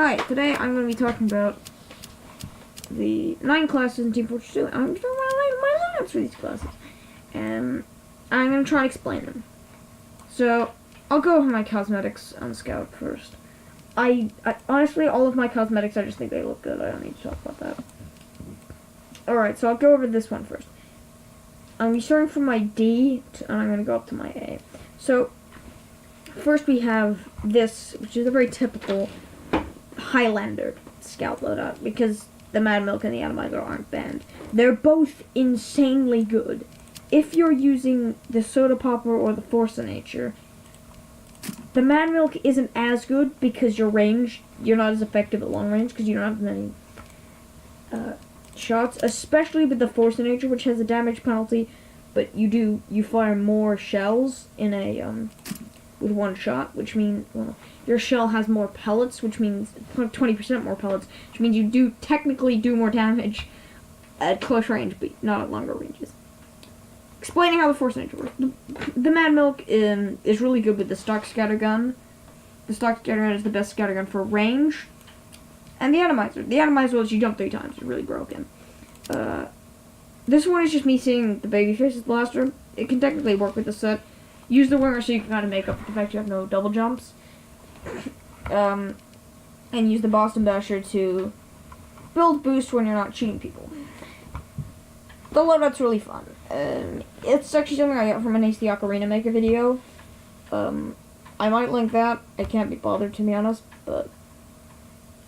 Hi, today I'm going to be talking about the 9 classes in Team Fortress 2. I'm going to talk about my loadouts for these classes. And I'm going to try and explain them. So, I'll go over my cosmetics on Scout first. I honestly, all of my cosmetics, I just think they look good. I don't need to talk about that. Alright, so I'll go over this one first. I'm be starting from my D, and I'm going to go up to my A. So, first we have this, which is a very typical Highlander Scout loadout, because the Mad Milk and the Atomizer aren't banned. They're both insanely good. If you're using the Soda Popper or the Force of Nature, the Mad Milk isn't as good because you're not as effective at long range because you don't have many shots, especially with the Force of Nature, which has a damage penalty, but you fire more shells in a with one shot, which means, well, your shell has more pellets, which means 20% more pellets, which means you do technically do more damage at close range, but not at longer ranges. Explaining how the Force of Nature works. The Mad Milk is really good with the stock scatter gun. The stock scatter gun is the best scatter gun for range. And the Atomizer. The Atomizer lets you jump 3 times. It's really broken. This one is just me seeing the Babyface's blaster. It can technically work with the set. Use the winger so you can kind of make up for the fact you have no double jumps. And use the Boston Basher to build boost when you're not cheating people. The loadout's really fun. It's actually something I got from an Ace the Ocarina Maker video. I might link that. I can't be bothered, to be honest, but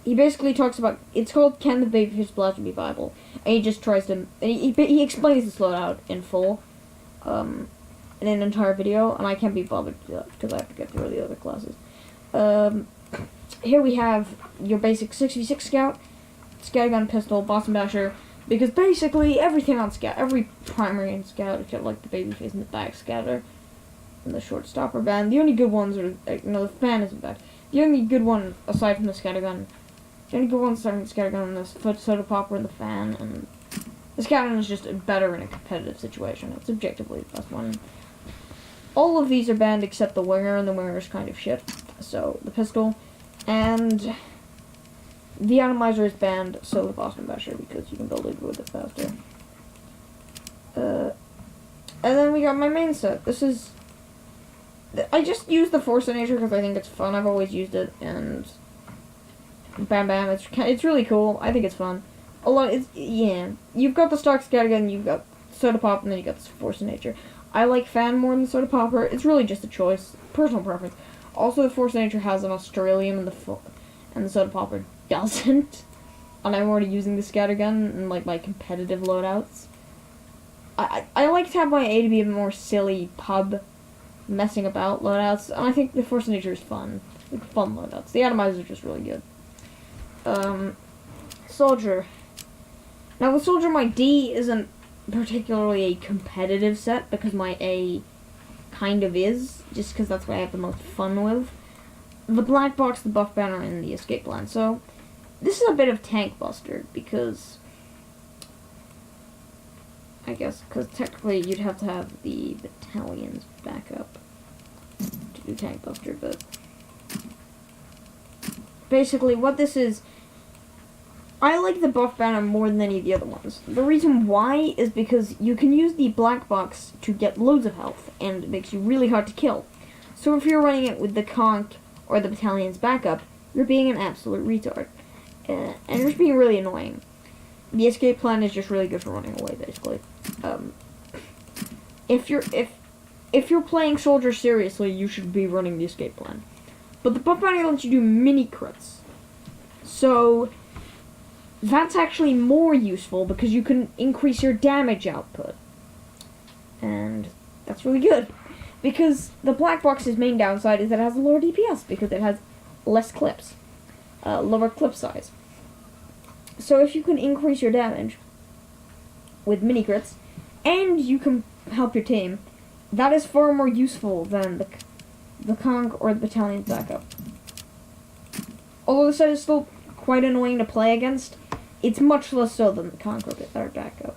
he basically talks about, it's called Can the Babyfish Blaster Be Viable? And he just tries to, he explains this loadout in full, in an entire video, and I can't be bothered because I have to get through the other classes. Here we have your basic 6v6 scout, scattergun, pistol, Boston Basher, because basically everything on scout, every primary in scout, except like the Babyface and the back scatter, and the short stopper band, the only good ones are, the fan isn't bad. The only good one, aside from the scattergun, and the Soda Popper and the fan, and the scattergun is just better in a competitive situation. It's objectively the best one. All of these are banned except the winger, and the winger is kind of shit. So, the pistol, and the Atomizer is banned, so the Boston Basher, because you can build it with it faster. And then we got my main set. This is, I just use the Force of Nature because I think it's fun. I've always used it, and bam bam, it's really cool. I think it's fun. Yeah. You've got the stock scattergun, you've got Soda Pop, and then you got the Force of Nature. I like fan more than Soda Popper. It's really just a choice, personal preference. Also, the Force of Nature has an Australian, and the Soda Popper doesn't. And I'm already using the scattergun in like my competitive loadouts. I like to have my A to be a more silly pub messing about loadouts, and I think the Force of Nature is fun. Like fun loadouts. The Atomizer is just really good. Soldier. Now with Soldier, my D isn't particularly a competitive set because my A kind of is, just because that's what I have the most fun with. The black box, the buff banner, and the escape plan. So this is a bit of tank buster because technically you'd have to have the battalions back up to do tank buster, but basically what this is, I like the buff banner more than any of the other ones. The reason why is because you can use the black box to get loads of health, and it makes you really hard to kill. So if you're running it with the conch or the battalion's backup, you're being an absolute retard. And you're just being really annoying. The escape plan is just really good for running away, basically. If you're playing Soldier seriously, you should be running the escape plan. But the buff banner lets you do mini crits. So that's actually more useful because you can increase your damage output. And that's really good. Because the black box's main downside is that it has a lower DPS because it has less clips. Lower clip size. So if you can increase your damage with mini crits, and you can help your team, that is far more useful than the conch or the battalion's backup. Although the set is still quite annoying to play against, it's much less so than the conch or backup.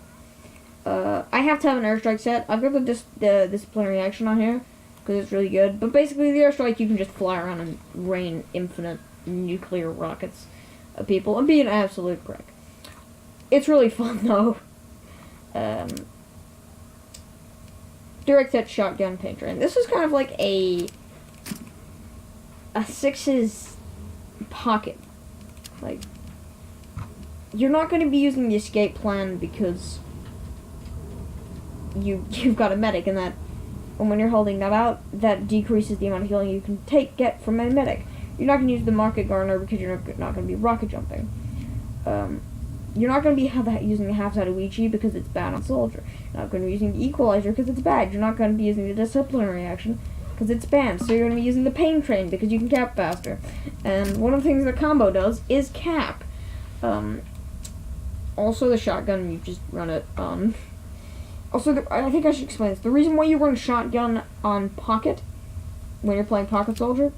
I have to have an airstrike set. I've got the disciplinary action on here because it's really good. But basically, the airstrike, you can just fly around and rain infinite nuclear rockets at people and be an absolute prick. It's really fun though. Direct hit shotgun paint train. This is kind of like a six's pocket. Like, you're not going to be using the escape plan because you've got a medic, and that, and when you're holding that out, that decreases the amount of healing you can get from a medic. You're not going to use the market gardener because you're not going to be rocket jumping. You're not going to be using the half-sided Ouija because it's bad on soldier. You're not going to be using the equalizer because it's bad. You're not going to be using the disciplinary action because it's banned. So you're going to be using the pain train because you can cap faster. And one of the things that combo does is cap. Also the shotgun, you just run it. Also, I think I should explain this. The reason why you run shotgun on pocket when you're playing pocket soldier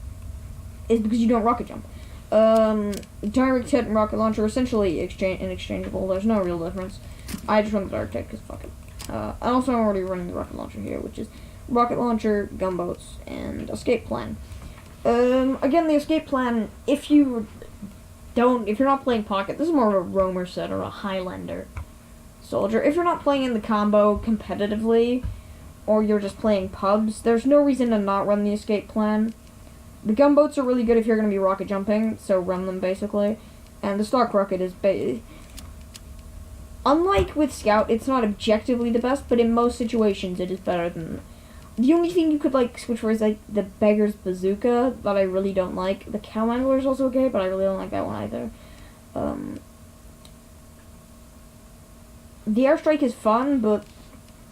is because you don't rocket jump. Direct hit and rocket launcher are essentially interchangeable. There's no real difference. I just run the direct hit because fuck it. And also I'm already running the rocket launcher here, which is rocket launcher, gunboats, and escape plan. Again, the escape plan, if you're not playing pocket, this is more of a roamer set or a Highlander soldier. If you're not playing in the combo competitively, or you're just playing pubs, there's no reason to not run the escape plan. The gunboats are really good if you're going to be rocket jumping, so run them basically. And the stock rocket is unlike with Scout, it's not objectively the best, but in most situations it is better than. The only thing you could like switch for is like the Beggar's Bazooka that I really don't like. The Cow Angler is also okay, but I really don't like that one either. The airstrike is fun, but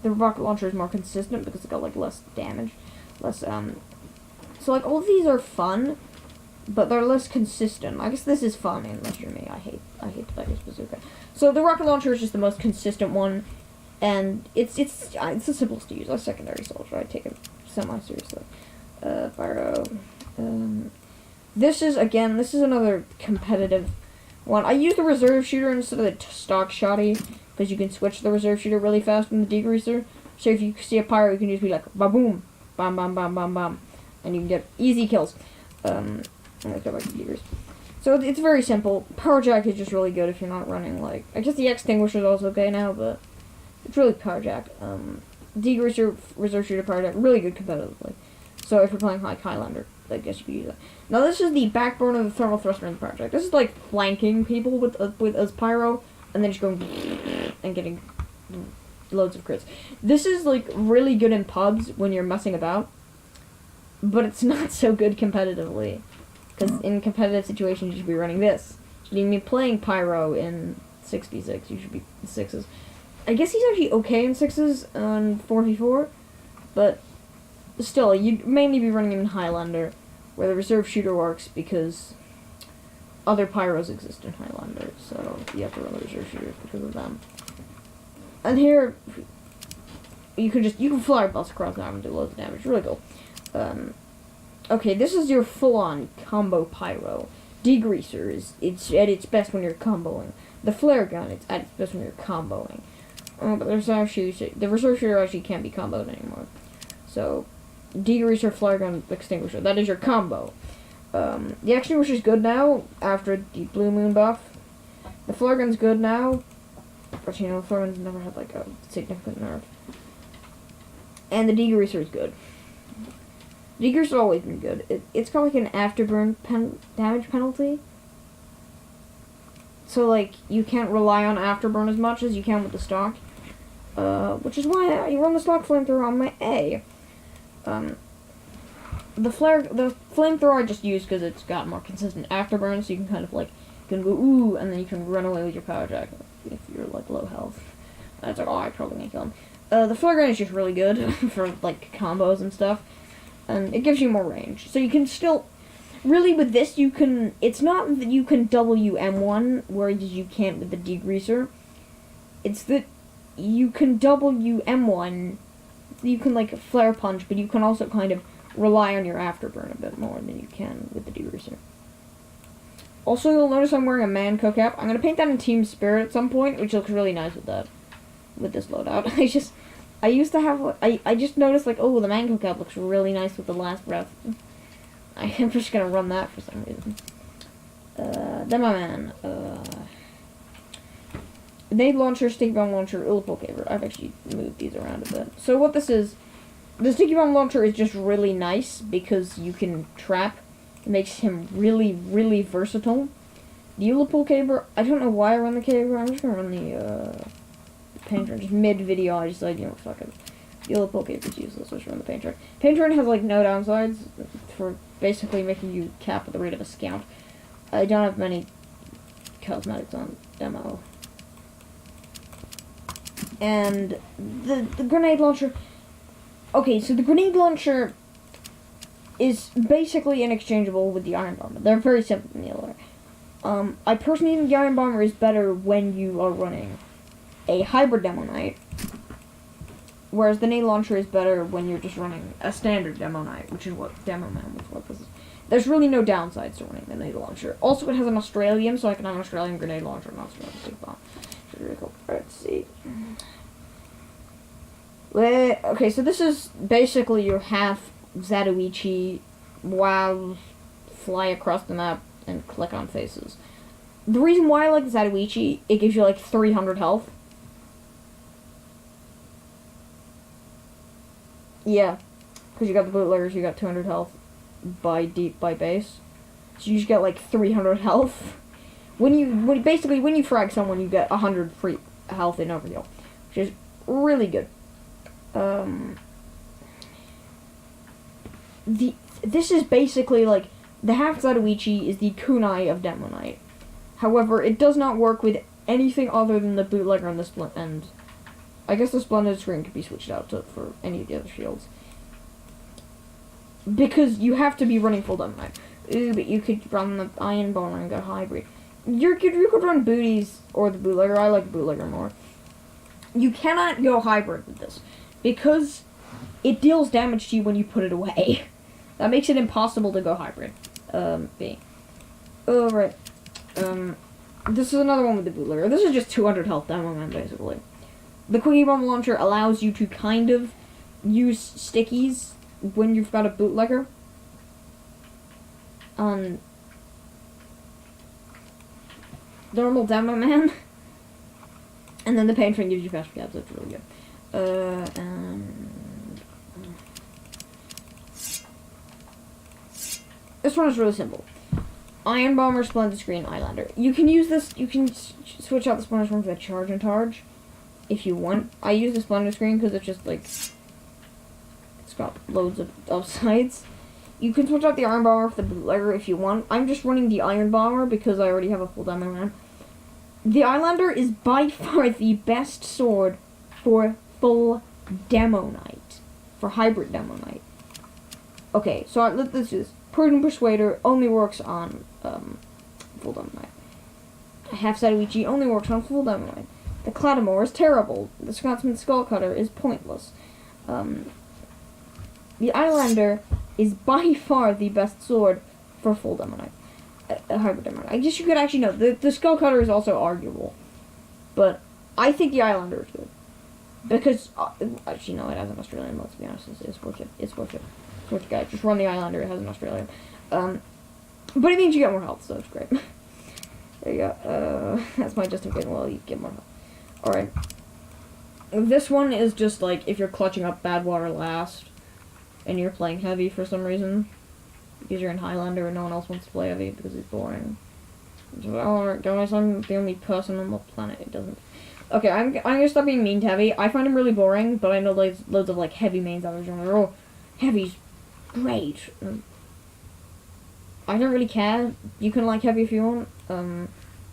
the rocket launcher is more consistent because it's got like less damage, So like all of these are fun, but they're less consistent. I guess this is fun unless you're me. I hate the Beggar's Bazooka. So the rocket launcher is just the most consistent one, and it's the simplest to use. As secondary soldier, I take it semi-seriously. Pyro. This is another competitive one. I use the reserve shooter instead of the stock shotty because you can switch the reserve shooter really fast from the degreaser. So if you see a pyro, you can just be like ba-boom, bam, bam, bam, bam, bam, and you can get easy kills. Let's go back to degreaser. So it's very simple. Power jack is just really good if you're not running like. I guess the extinguisher is also okay now, but it's really power jack. Degreaser, reserve shooter, power jack, really good competitively. So if you're playing like Highlander, I guess you could use that. Now this is the backbone of the thermal thruster in the power jack. This is like flanking people with as pyro, and then just going and getting loads of crits. This is like really good in pubs when you're messing about, but it's not so good competitively. Because in competitive situations, you should be running this. You shouldn't be playing pyro in 6v6. You should be 6s. I guess he's actually okay in 6s on 4v4, but still, you'd mainly be running him in Highlander, where the reserve shooter works because other pyros exist in Highlander, so you have to run the reserve shooter because of them. And here, you can fly bus across the arm and do loads of damage. Really cool. Okay, this is your full-on combo pyro. Degreaser it's at its best when you're comboing. The flare gun, it's at its best when you're comboing. But the reserve shooter actually can't be comboed anymore. So, degreaser, flare gun, extinguisher, that is your combo. The extinguisher is good now after the blue moon buff. The flare gun's good now, but you know, the flare gun's never had like a significant nerf. And the degreaser is good. Degreaser's always been good. It's got like an afterburn damage penalty. So like you can't rely on afterburn as much as you can with the stock. Which is why I run the stock flamethrower on my A. The flamethrower I just use because it's got more consistent afterburn, so you can kind of like go ooh, and then you can run away with your power jack if you're like low health. And it's like, oh, I probably can't kill him. The flare gun is just really good for like combos and stuff. And it gives you more range. So you can still, really with this, it's not that you can WM1, whereas you can't with the degreaser. It's that you can WM1, you can like flare punch, but you can also kind of rely on your afterburn a bit more than you can with the degreaser. Also, you'll notice I'm wearing a Manco cap. I'm going to paint that in Team Spirit at some point, which looks really nice with this loadout. I just noticed, like, oh, the Manco cap looks really nice with the last breath. I'm just gonna run that for some reason. Demo Man. Nade launcher, sticky bomb launcher, Illipole caber. I've actually moved these around a bit. So what this is, the sticky bomb launcher is just really nice because you can trap. It makes him really, really versatile. The Illipole caber, I don't know why I run the caber. I'm just gonna run the paint run. Just mid-video, I decided, you know, fuck it. The Illipole caber is useless, so I just run the paint run. Paint run has, like, no downsides for basically making you cap at the rate of a scout. I don't have many cosmetics on demo. And the grenade launcher... Okay, so the grenade launcher is basically interchangeable with the iron bomber. They're very similar. I personally think the iron bomber is better when you are running a hybrid demo knight, whereas the nade launcher is better when you're just running a standard demo knight, which is what Demo Man was for. There's really no downsides to running the nade launcher. Also, it has an Australian, so I can have an Australian grenade launcher and Australian big bomb. Which is really cool. Let's see. Okay, so this is basically your half Zatoichi while fly across the map and click on faces. The reason why I like Zatoichi, it gives you like 300 health. Yeah, because you got the bootleggers, you got 200 health by base. So you just get like 300 health. When you frag someone, you get 100 free health in overheal, which is really good. This is basically like the half Zatoichi is the kunai of Demo Knight. However, it does not work with anything other than the bootlegger and the and I guess the splendid screen could be switched out for any of the other shields. Because you have to be running full Demo Knight. But you could run the iron bomber and go hybrid. You could run booties or the bootlegger. I like bootlegger more. You cannot go hybrid with this because it deals damage to you when you put it away. That makes it impossible to go hybrid. B. Oh, right. This is another one with the bootlegger. This is just 200 health Demo Man, basically. The Quickie Bomb Launcher allows you to kind of use stickies when you've got a bootlegger. Normal Demo Man. And then the paint train gives you faster cabs. That's really good. This one is really simple. Iron Bomber, Splendid Screen, Eyelander. You can use this, you can switch out the Splendid Screen for the Charge and Targe if you want. I use the Splendid Screen because it's just like, it's got loads of sides. You can switch out the Iron Bomber for the bootlegger if you want. I'm just running the Iron Bomber because I already have a full Demo Man. The Eyelander is by far the best sword for full Demo Knight. For hybrid Demo Knight. Okay, so let's do this. Prudent Persuader only works on full Demo Knight. Half Zatoichi only works on full Demo Knight. The Cladamore is terrible. The Scotsman Skullcutter is pointless. The Eyelander is by far the best sword for full Demo Knight. A hybrid Demo Knight. I guess you could actually know. The Skullcutter is also arguable. But I think the Eyelander is good. Because, actually no, it has an Australian, let's be honest. It's worth it. It's worth it. Which guy, just run the Eyelander, it has an Australian. But it means you get more health, so it's great. There you go. That's my justification. Well, you get more health. Alright. This one is just like if you're clutching up bad water last and you're playing heavy for some reason. Because you're in Highlander and no one else wants to play heavy because it's boring. So, alright guys, I'm the only person on the planet it doesn't. Okay, I'm gonna stop being mean to heavy. I find him really boring, but I know there's loads of like heavy mains out there. Oh, heavy's great. I don't really care. You can like heavy if you want.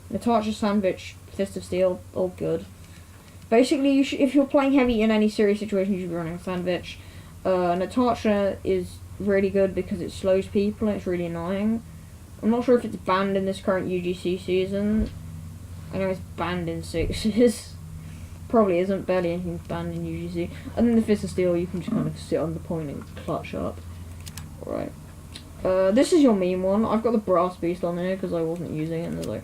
Natasha Sandwich, Fist of Steel, all good. Basically, if you're playing heavy in any serious situation, you should be running a Sandwich. Natasha is really good because it slows people and it's really annoying. I'm not sure if it's banned in this current UGC season. I know it's banned in 6s. Probably isn't. Barely anything's banned in UGC. And then the Fist of Steel, you can just kind of sit on the point and clutch up. Alright. This is your meme one. I've got the Brass Beast on here because I wasn't using it. And there's like,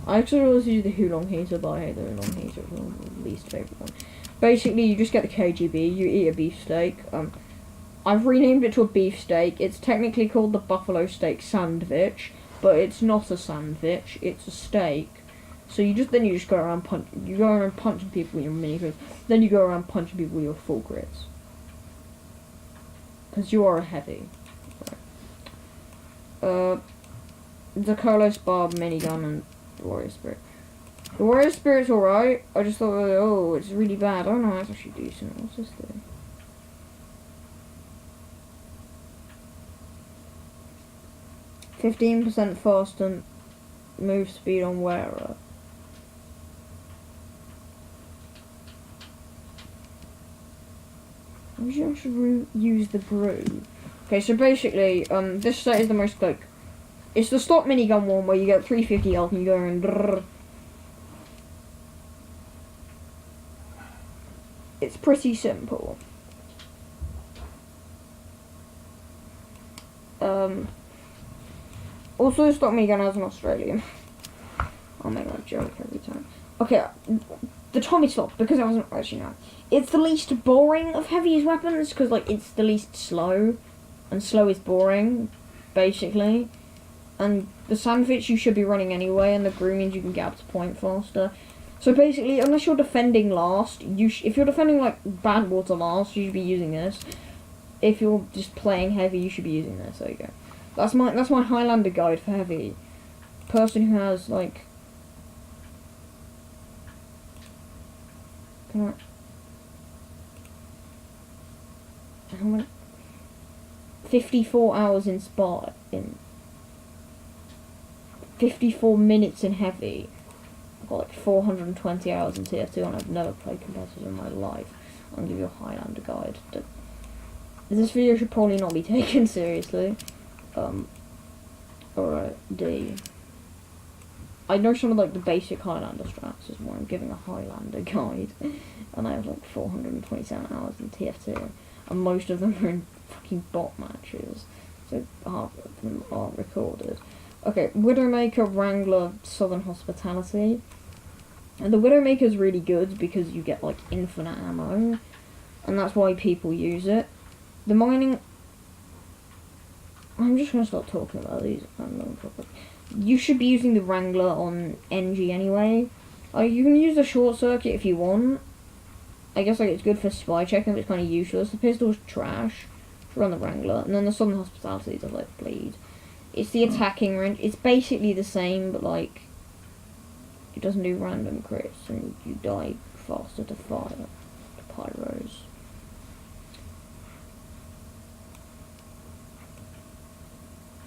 I actually always use the Hulong Heater, but I hate the Hulong Heater. It's my least favourite one. Basically, you just get the KGB. You eat a beefsteak. I've renamed it to a beefsteak. It's technically called the Buffalo Steak Sandwich, but it's not a sandwich, it's a steak. So you just go around punching people with your mini crits. Then you go around punching people with your full crits. Because you are a heavy. Right. The Kolos Barb minigun and Warrior Spirit. The Warrior Spirit's alright. I just thought, oh, it's really bad. Oh no, it's actually decent. What's this thing? %15% faster move speed on wearer. Maybe I should use the brew. Okay, so basically, this set is the most, like, it's the stock minigun one where you get 350 health and you go and drrrr. It's pretty simple. Also, the stock minigun has an Australian. I'll make that joke every time. Okay, the Tommy Slot, because I wasn't actually know. It's the least boring of Heavy's weapons, because, like, it's the least slow. And slow is boring, basically. And the sandwich you should be running anyway, and the brew means you can get up to point faster. So basically, unless you're defending last, if you're defending, like, bad water last, you should be using this. If you're just playing Heavy, you should be using this. There you go. That's my Highlander guide for Heavy. Person who has, like... How many? 54 hours in Spot, in 54 minutes in Heavy. I've got like 420 hours in tf2 and I've never played competitive in my life. I'll give you a Highlander guide. This video should probably not be taken seriously. Alright, D. I know some of like the basic Highlander strats is more I'm giving a Highlander guide. And I have like 427 hours in TF2. And most of them are in fucking bot matches. So half of them aren't recorded. Okay, Widowmaker, Wrangler, Southern Hospitality. And the Widowmaker is really good because you get like infinite ammo. And that's why people use it. The mining... I'm just going to start talking about these. You should be using the Wrangler on NG anyway. You can use the short circuit if you want. I guess like it's good for spy checking, but it's kind of useless. The pistol's trash to run the Wrangler. And then the Southern Hospitality does like bleed. It's the attacking range. It's basically the same, but like it doesn't do random crits and you die faster to fire. To pyros.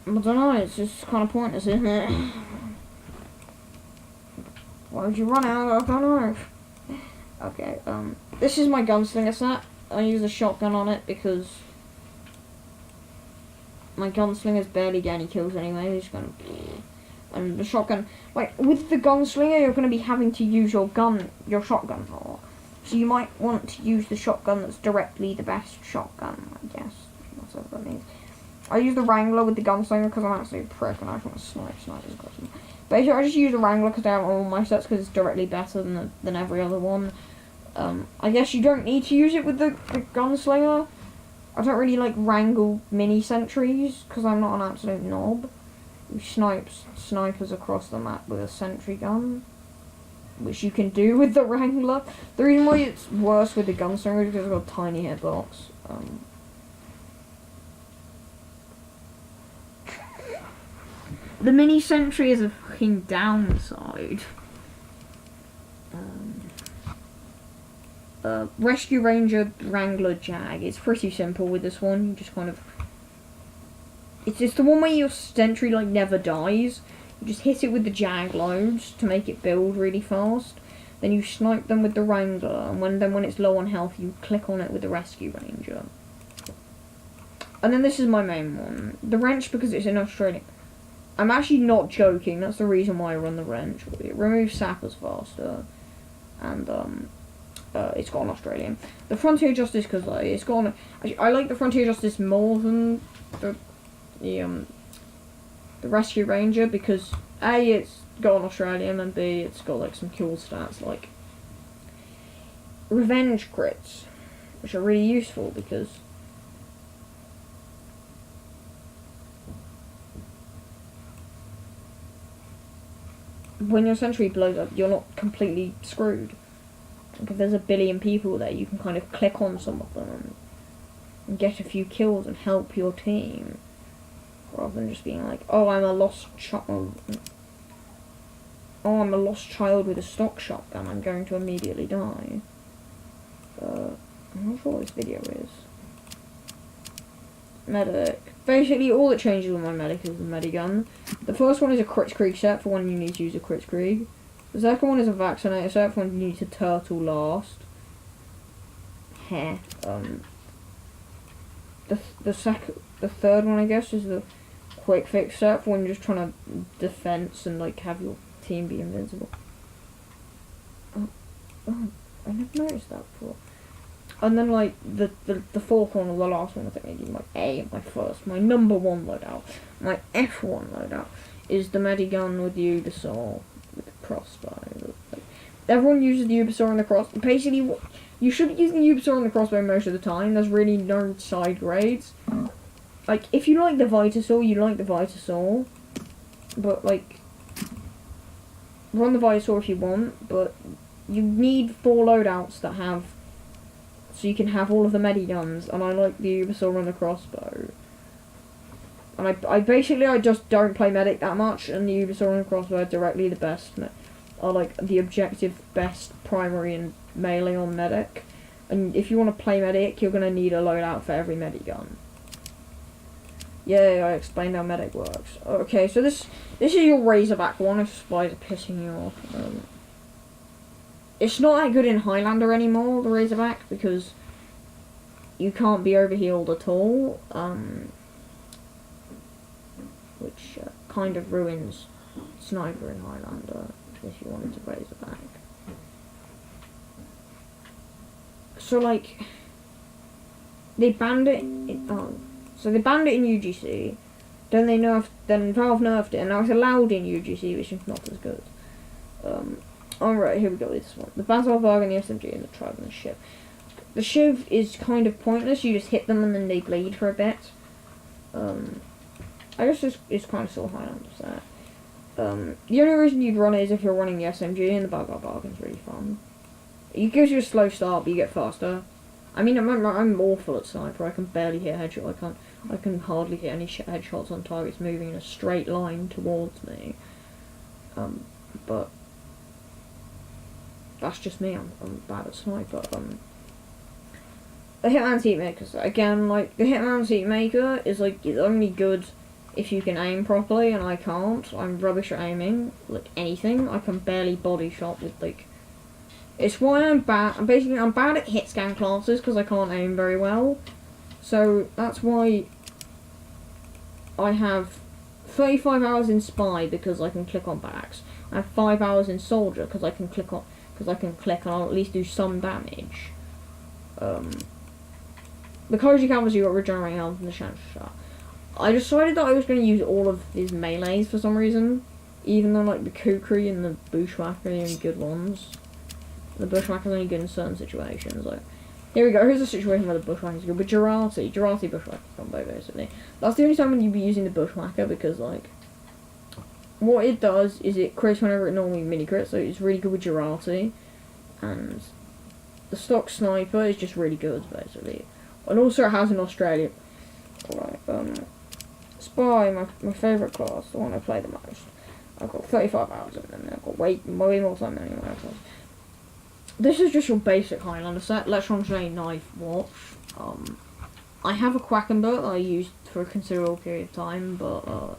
I don't know, it's just kind of pointless, isn't it? Why would you run out? I don't know. Okay, this is my gunslinger set. I use a shotgun on it because my gunslingers barely get any kills anyway. He's gonna, and the shotgun, like with the gunslinger, you're gonna be having to use your shotgun more. So you might want to use the shotgun that's directly the best shotgun. I guess that's what that means. I use the Wrangler with the gunslinger because I'm actually a prick and I just want to snipers. Basically, I just use the Wrangler because I have all my sets because it's directly better than every other one. I guess you don't need to use it with the gunslinger. I don't really like wrangle mini sentries because I'm not an absolute knob. You snipers across the map with a sentry gun, which you can do with the Wrangler. The reason why it's worse with the gunslinger is because it's got a tiny hitbox. The mini sentry is a fucking downside. Rescue Ranger, Wrangler, Jag. It's pretty simple with this one. You just kind of... It's the one where your sentry like never dies. You just hit it with the Jag loads to make it build really fast. Then you snipe them with the Wrangler. And when it's low on health, you click on it with the Rescue Ranger. And then this is my main one. The wrench, because it's in Australia. I'm actually not joking, that's the reason why I run the wrench. It removes sappers faster, and it's got an Australian. The Frontier Justice, because it's got an... I like the Frontier Justice more than the Rescue Ranger, because A, it's got an Australian, and B, it's got like some cool stats like revenge crits, which are really useful because when your century blows up, you're not completely screwed. Like if there's a billion people there, you can kind of click on some of them and get a few kills and help your team, rather than just being like, oh, I'm a lost child. Oh, I'm a lost child with a stock shotgun. I'm going to immediately die. I'm not sure what this video is. Medic. Basically, all that changes with my medic is the medigun. The first one is a Kritzkrieg set for when you need to use a Kritzkrieg. The second one is a vaccinator set for when you need to turtle last. Heh. The third one, I guess, is the quick fix set for when you're just trying to defense and like have your team be invincible. Oh, I never noticed that before. And then like the fourth one or the last one, I think maybe my number one loadout, my F1 loadout, is the medigun with the Ubersaw with the crossbow. Like, everyone uses the Ubersaw and the crossbow. Basically, you should be using the Ubersaw and the crossbow most of the time. There's really no side grades. Like if you like the Vitasaur, you like the Vitasaur, but like run the Vitasaur if you want. But you need 4 loadouts that have. So you can have all of the mediguns, and I like the Ubersaw and the crossbow. And I basically just don't play medic that much, and the Ubersaw and the crossbow are directly the best. Are like the objective best primary and melee on medic. And if you want to play medic, you're gonna need a loadout for every medigun. Yay! I explained how medic works. Okay, so this is your Razorback one. If spies are pissing you off. It's not that good in Highlander anymore, the Razorback, because you can't be overhealed at all, which kind of ruins Sniper in Highlander, if you wanted to Razorback. So, like, they banned it so they banned it in UGC, then Valve nerfed it, and now it's allowed in UGC, which is not as good. Alright, here we go with this one. The Battle Bug and the SMG and the Tribe and the Shiv. The Shiv is kind of pointless, you just hit them and then they bleed for a bit. I guess it's kind of still Highlander set. The only reason you'd run it is if you're running the SMG, and the Bug is really fun. It gives you a slow start, but you get faster. I mean, I'm awful at sniper, I can barely hit a headshot, I can hardly hit any headshots on targets moving in a straight line towards me. But that's just me, I'm bad at sniper. The Hitman's Heatmaker, again, like, the Hitman's Heatmaker is, like, it's only good if you can aim properly, and I can't. I'm rubbish at aiming, like, anything. I can barely body shot with, like, it's why I'm bad, I'm bad at hit scan classes, because I can't aim very well. So, that's why I have 35 hours in Spy, because I can click on backs. I have 5 hours in Soldier, because I can click and I'll at least do some damage. The Koji Canvas, you got regenerating health and the Shanty Shot. I decided that I was going to use all of his melees for some reason, even though like the Kukri and the Bushwhacker are the only good ones. The Bushwhacker's only good in certain situations. Like, here we go, here's a situation where the Bushwhacker's good, but Girardi Bushwhacker combo basically. That's the only time when you'd be using the Bushwhacker, because like, what it does is it crits whenever it normally mini crits, so it's really good with Girardi. And the stock sniper is just really good, basically. And also it has an Australia. Alright, Spy, my favourite class, the one I play the most. I've got 35 hours in them, I've got way more time than anyone else. This is just your basic Highlander set. Let's run a knife watch. I have a Quackenbert that I used for a considerable period of time, but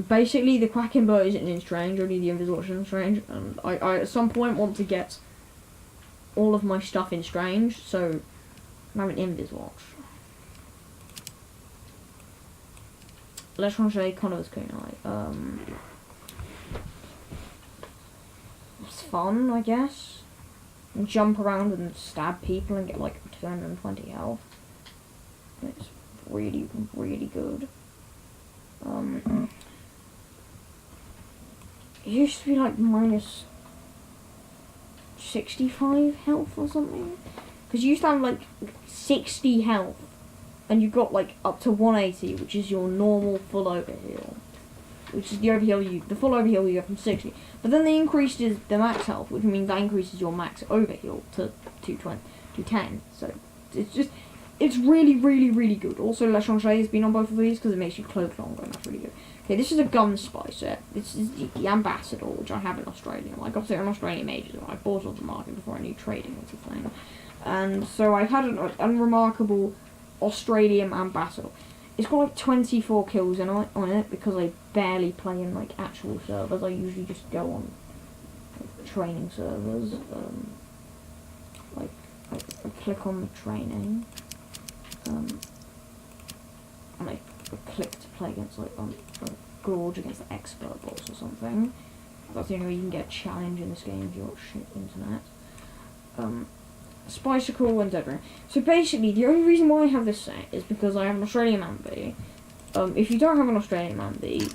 basically the Quackenbert isn't in Strange, only the Invisible Watch is in Strange, and I at some point want to get all of my stuff in Strange, so I have an Invis watch. Let's run a Connor's Kunai. It's fun, I guess. And jump around and stab people and get like 220 health. It's really, really good. It used to be like minus 65 health or something. Because you used to have like 60 health. And you got like up to 180, which is your normal full overheal. which is the full overheal you get from 60. But then they increased the max health, which means that increases your max overheal to 210. So it's really, really, really good. Also, Le Changer has been on both of these because it makes you cloak longer, and that's really good. Okay, this is a gun spicer. This is the Ambassador, which I have in Australia. I got it in Australia ages ago. I bought it on the market before I knew trading was a thing. And so I've had an unremarkable Australian Ambassador. It's got like 24 kills on it because I barely play in like actual servers. I usually just go on like, training servers. Like I click on the training, and I click to play against like Gorge against the expert boss or something. That's the only way you can get a challenge in this game if you've got shit internet. Spicicle and Dead Ring. So basically, the only reason why I have this set is because I have an Australian Ambi. If you don't have an Australian Ambi,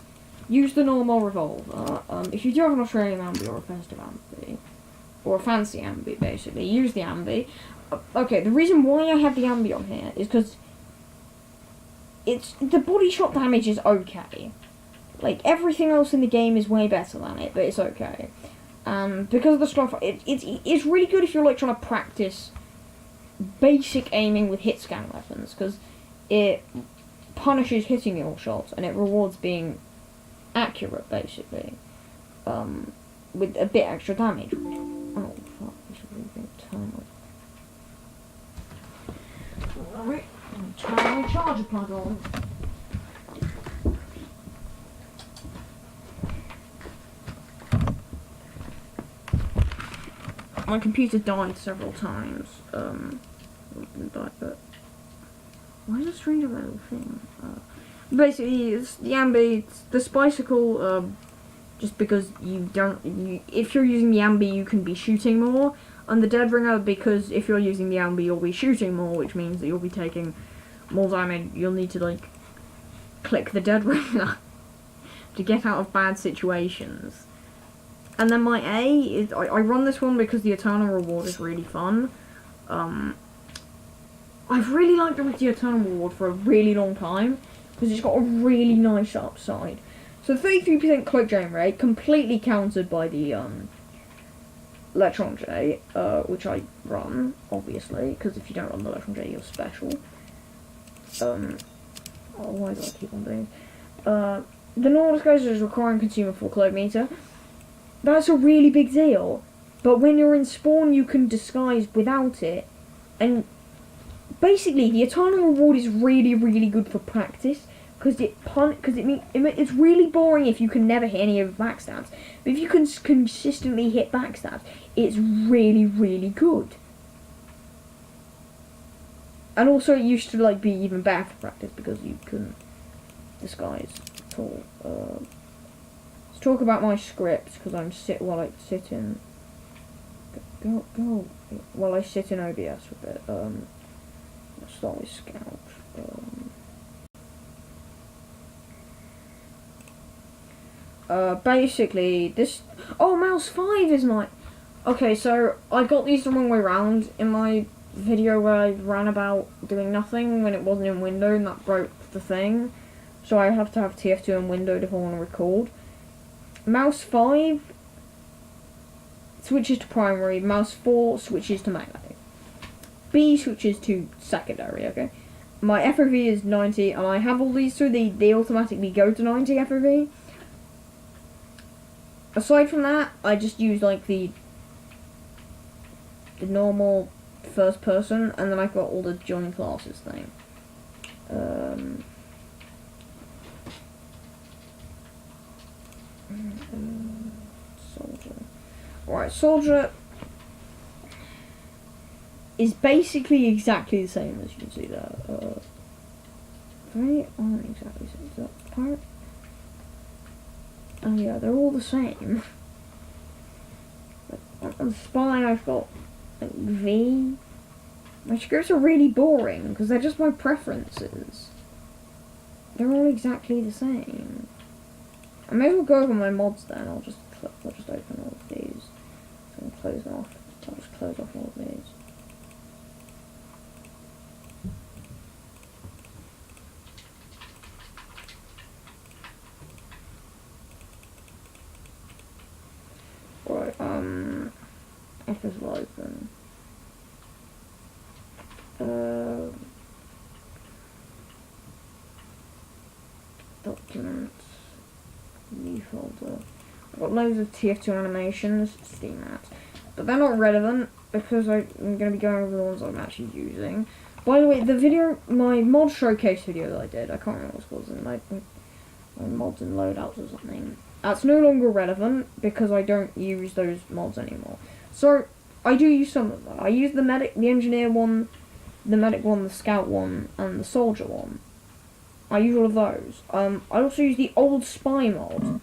use the normal revolver. If you do have an Australian Ambi or a festive Ambi, or a fancy Ambi, basically, use the Ambi. Okay, the reason why I have the Ambi on here is because the body shot damage is okay. Like, everything else in the game is way better than it, but it's okay. Because of the slot, it's really good if you're like trying to practice basic aiming with hit scan weapons, because it punishes hitting your shots and it rewards being accurate, basically, with a bit extra damage. Oh fuck! This is really big turn. Alright, turn my charger plug on. My computer died several times. But why is it a strange little thing? Basically, it's the Ambi, it's the Spicicle. Just because if you're using the Ambi, you can be shooting more, and the Dead Ringer because if you're using the Ambi, you'll be shooting more, which means that you'll be taking more damage. You'll need to like click the Dead Ringer to get out of bad situations. And then my A is, I run this one because the Eternal Reward is really fun. I've really liked the Eternal Reward for a really long time, because it's got a really nice upside. So 33% cloak jam rate, completely countered by the Electron J, which I run, obviously, because if you don't run the Electron J, you're special. Oh, why do I keep on doing this? The normal disguise is requiring consumer 4 cloak meter. That's a really big deal, but when you're in spawn you can disguise without it, and basically the Eternal Reward is really, really good for practice, because it's really boring if you can never hit any of backstabs, but if you can consistently hit backstabs, it's really, really good. And also it used to like be even better for practice because you couldn't disguise at all. Let's talk about my script, because while I sit in while I sit in OBS a bit. Let's start with Scout. Basically this. Oh, mouse 5 is my. Okay, so I got these the wrong way round in my video where I ran about doing nothing when it wasn't in window, and that broke the thing. So I have to have tf2 and windowed if I want to record. Mouse 5 switches to primary, mouse 4 switches to melee. B switches to secondary, okay? My FOV is 90, and I have all these so they automatically go to 90 FOV. Aside from that, I just use like the normal first person, and then I've got all the join classes thing. Soldier. Right, Soldier is basically exactly the same as you can see there. They aren't exactly the same. Is that Pirate? Oh yeah, they're all the same. On Spy I've got like V. My scripts are really boring because they're just my preferences. They're all exactly the same. I may as well go over my mods then. I'll just open all of these. So I'll close them off. I'll just close off all of these. F is open. Documents, new folder. I've got loads of tf2 animations, Steam apps, but they're not relevant because I'm going to be going over the ones I'm actually using. By the way, the video, my mod showcase video that I did, I can't remember what it was, my mods and loadouts or something. That's no longer relevant because I don't use those mods anymore. So I do use some of them. I use the medic, the engineer one, the medic one, the scout one, and the soldier one. I use all of those. I also use the old spy mod,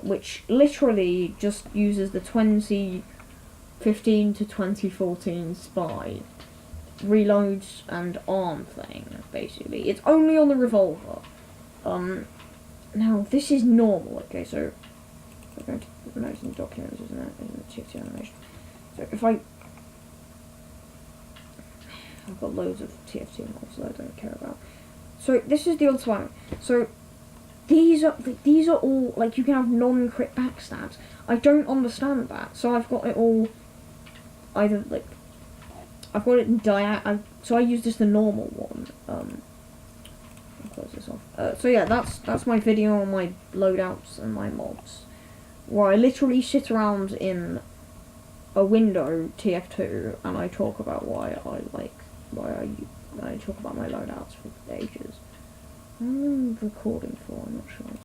which literally just uses the 2015 to 2014 spy reloads and arm thing. Basically, it's only on the revolver. Now this is normal. Okay, so we're going to notice in documents, isn't it? In the TF2 animation. So if I've got loads of TF2 mods that I don't care about. So this is the old spy. So these are all, like, you can have non-crit backstabs. I don't understand that. So I've got it all either, like, I've got it in so I use just the normal one. I'll close this off. So yeah, that's my video on my loadouts and my mods, where I literally sit around in a window TF2 and I talk about why I talk about my loadouts for ages. How long am I recording for? I'm not sure.